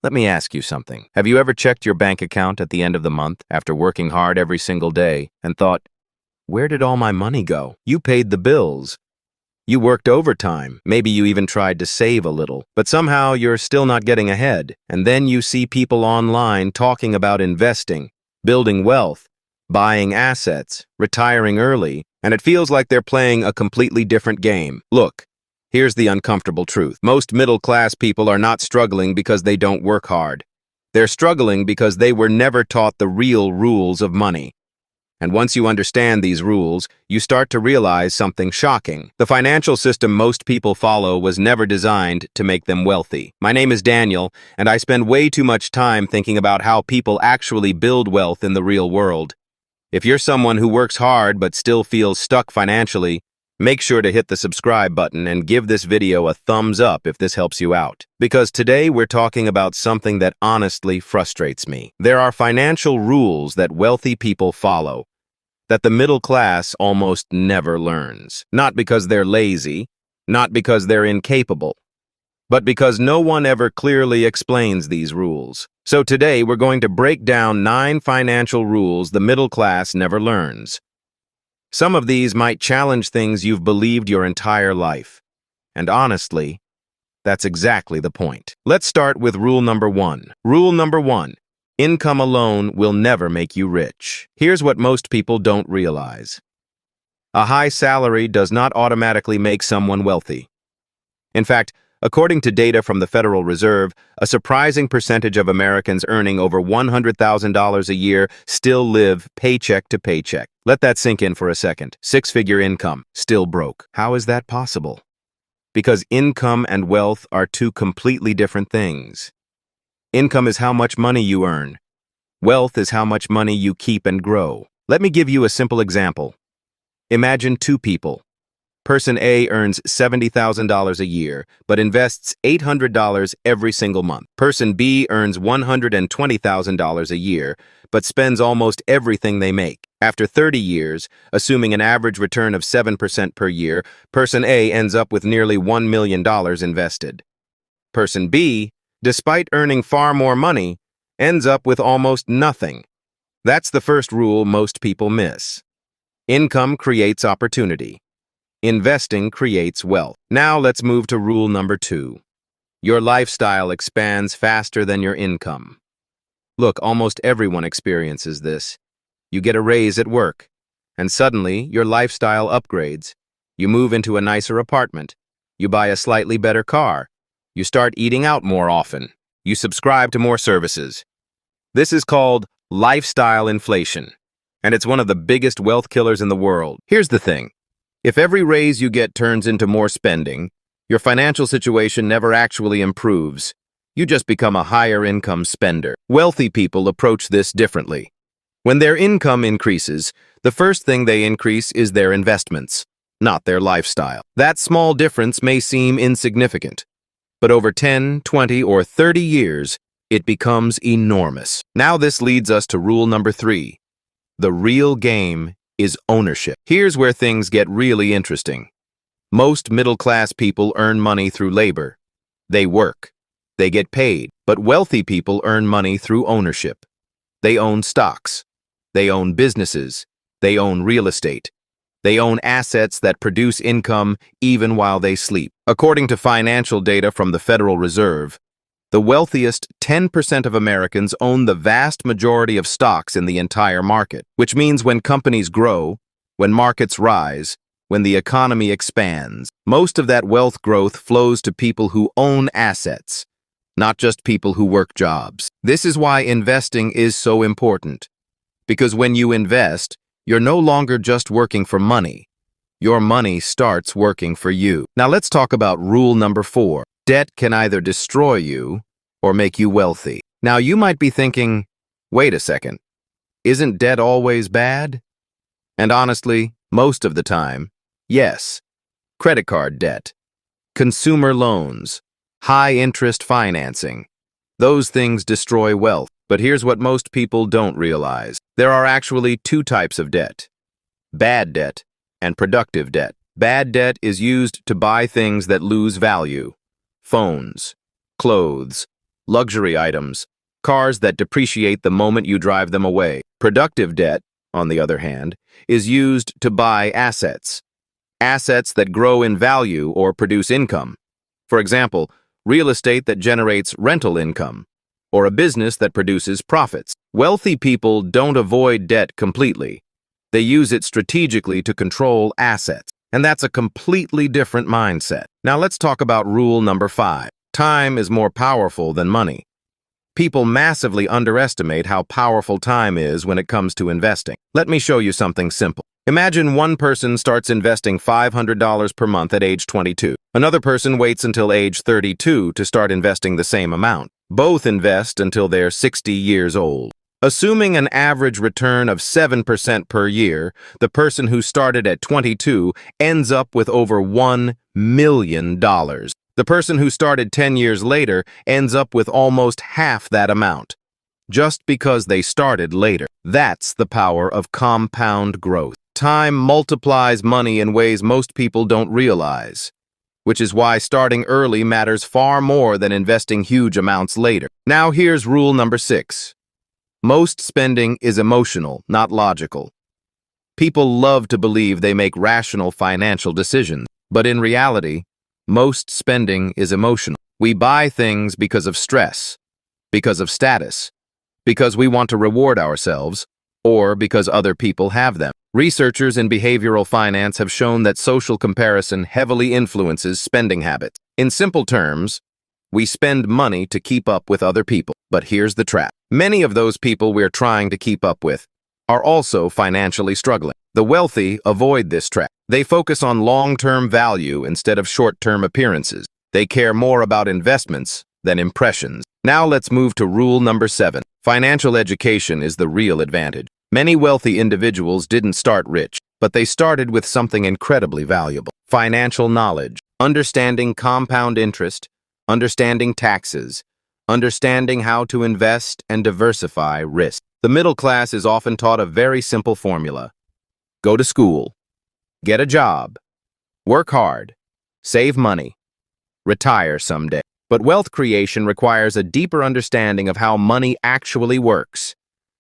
Let me ask you something. Have you ever checked your bank account at the end of the month after working hard every single day and thought, where did all my money go? You paid the bills. You worked overtime. Maybe you even tried to save a little, but somehow you're still not getting ahead. And then you see people online talking about investing, building wealth, buying assets, retiring early, and it feels like they're playing a completely different game. Look, here's the uncomfortable truth. Most middle-class people are not struggling because they don't work hard. They're struggling because they were never taught the real rules of money. And once you understand these rules, you start to realize something shocking. The financial system most people follow was never designed to make them wealthy. My name is Daniel, and I spend way too much time thinking about how people actually build wealth in the real world. If you're someone who works hard but still feels stuck financially, make sure to hit the subscribe button and give this video a thumbs up if this helps you out. Because today we're talking about something that honestly frustrates me. There are financial rules that wealthy people follow that the middle class almost never learns. Not because they're lazy, not because they're incapable, but because no one ever clearly explains these rules. So today we're going to break down 9 financial rules the middle class never learns. Some of these might challenge things you've believed your entire life. And honestly, that's exactly the point. Let's start with rule number 1. Rule number 1. Income alone will never make you rich. Here's what most people don't realize. A high salary does not automatically make someone wealthy. In fact, according to data from the Federal Reserve, a surprising percentage of Americans earning over $100,000 a year still live paycheck to paycheck. Let that sink in for a second. 6-figure income, still broke. How is that possible? Because income and wealth are two completely different things. Income is how much money you earn. Wealth is how much money you keep and grow. Let me give you a simple example. Imagine 2 people. Person A earns $70,000 a year, but invests $800 every single month. Person B earns $120,000 a year, but spends almost everything they make. After 30 years, assuming an average return of 7% per year, Person A ends up with nearly $1 million invested. Person B, despite earning far more money, ends up with almost nothing. That's the first rule most people miss. Income creates opportunity. Investing creates wealth. Now let's move to rule number 2. Your lifestyle expands faster than your income. Look, almost everyone experiences this. You get a raise at work, and suddenly your lifestyle upgrades. You move into a nicer apartment. You buy a slightly better car. You start eating out more often. You subscribe to more services. This is called lifestyle inflation, and it's one of the biggest wealth killers in the world. Here's the thing. If every raise you get turns into more spending, your financial situation never actually improves. You just become a higher income spender. Wealthy people approach this differently. When their income increases, the first thing they increase is their investments, not their lifestyle. That small difference may seem insignificant, but over 10, 20, or 30 years, it becomes enormous. Now this leads us to rule number 3. The real game is ownership. Here's where things get really interesting. Most middle-class people earn money through labor. They work. They get paid. But wealthy people earn money through ownership. They own stocks. They own businesses. They own real estate. They own assets that produce income even while they sleep. According to financial data from the Federal Reserve, the wealthiest 10% of Americans own the vast majority of stocks in the entire market, which means when companies grow, when markets rise, when the economy expands, most of that wealth growth flows to people who own assets, not just people who work jobs. This is why investing is so important. Because when you invest, you're no longer just working for money. Your money starts working for you. Now let's talk about rule number 4. Debt can either destroy you or make you wealthy. Now you might be thinking, wait a second, isn't debt always bad? And honestly, most of the time, yes. Credit card debt, consumer loans, high-interest financing. Those things destroy wealth. But here's what most people don't realize. There are actually 2 types of debt: bad debt and productive debt. Bad debt is used to buy things that lose value: phones, clothes, luxury items, cars that depreciate the moment you drive them away. Productive debt, on the other hand, is used to buy assets. Assets that grow in value or produce income. For example, real estate that generates rental income, or a business that produces profits. Wealthy people don't avoid debt completely. They use it strategically to control assets. And that's a completely different mindset. Now let's talk about rule number 5. Time is more powerful than money. People massively underestimate how powerful time is when it comes to investing. Let me show you something simple. Imagine one person starts investing $500 per month at age 22. Another person waits until age 32 to start investing the same amount. Both invest until they're 60 years old. Assuming an average return of 7% per year, the person who started at 22 ends up with over $1 million. The person who started 10 years later ends up with almost half that amount, just because they started later. That's the power of compound growth. Time multiplies money in ways most people don't realize, which is why starting early matters far more than investing huge amounts later. Now here's rule number 6. Most spending is emotional, not logical. People love to believe they make rational financial decisions, but in reality, most spending is emotional. We buy things because of stress, because of status, because we want to reward ourselves, or because other people have them. Researchers in behavioral finance have shown that social comparison heavily influences spending habits. In simple terms, we spend money to keep up with other people. But here's the trap. Many of those people we're trying to keep up with are also financially struggling. The wealthy avoid this trap. They focus on long-term value instead of short-term appearances. They care more about investments than impressions. Now let's move to rule number 7. Financial education is the real advantage. Many wealthy individuals didn't start rich, but they started with something incredibly valuable. Financial knowledge, understanding compound interest, understanding taxes, understanding how to invest and diversify risk. The middle class is often taught a very simple formula. Go to school, get a job, work hard, save money, retire someday. But wealth creation requires a deeper understanding of how money actually works,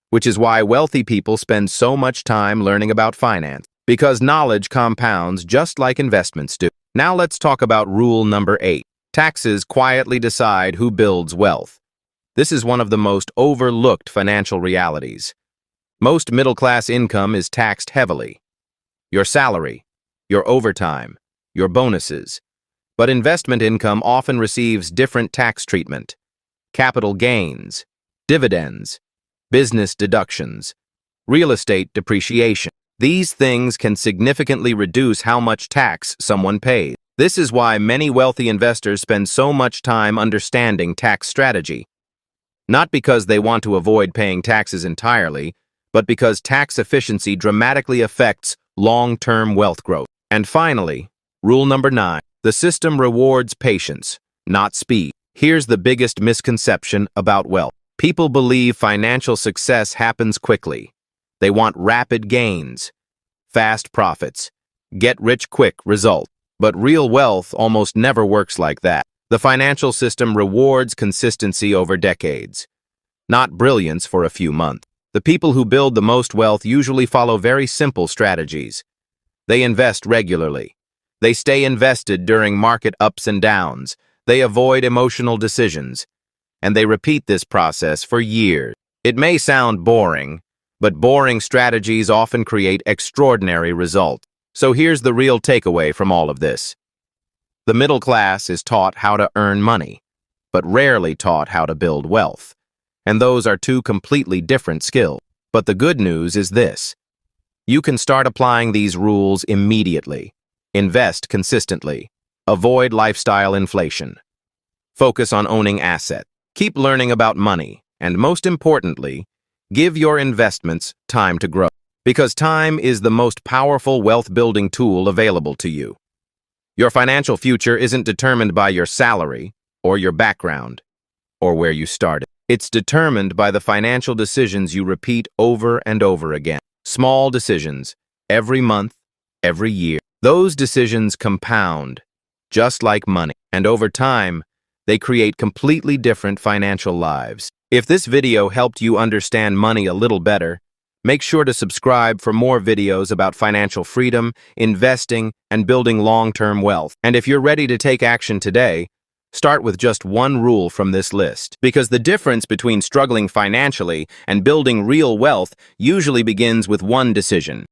which is why wealthy people spend so much time learning about finance, because knowledge compounds just like investments do. Now let's talk about rule number 8. Taxes quietly decide who builds wealth. This is one of the most overlooked financial realities. Most middle-class income is taxed heavily. Your salary, your overtime, your bonuses. But investment income often receives different tax treatment. Capital gains, dividends, business deductions, real estate depreciation. These things can significantly reduce how much tax someone pays. This is why many wealthy investors spend so much time understanding tax strategy. Not because they want to avoid paying taxes entirely, but because tax efficiency dramatically affects long-term wealth growth. And finally, rule number 9. The system rewards patience, not speed. Here's the biggest misconception about wealth. People believe financial success happens quickly. They want rapid gains, fast profits, get-rich-quick results. But real wealth almost never works like that. The financial system rewards consistency over decades, not brilliance for a few months. The people who build the most wealth usually follow very simple strategies. They invest regularly. They stay invested during market ups and downs. They avoid emotional decisions. And they repeat this process for years. It may sound boring, but boring strategies often create extraordinary results. So here's the real takeaway from all of this. The middle class is taught how to earn money, but rarely taught how to build wealth. And those are two completely different skills. But the good news is this. You can start applying these rules immediately. Invest consistently. Avoid lifestyle inflation. Focus on owning assets. Keep learning about money. And most importantly, give your investments time to grow. Because time is the most powerful wealth-building tool available to you. Your financial future isn't determined by your salary, or your background, or where you started. It's determined by the financial decisions you repeat over and over again. Small decisions, every month, every year. Those decisions compound, just like money. And over time, They create completely different financial lives. If this video helped you understand money a little better, make sure to subscribe for more videos about financial freedom, investing, and building long-term wealth. And if you're ready to take action today, start with just one rule from this list, because the difference between struggling financially and building real wealth usually begins with one decision.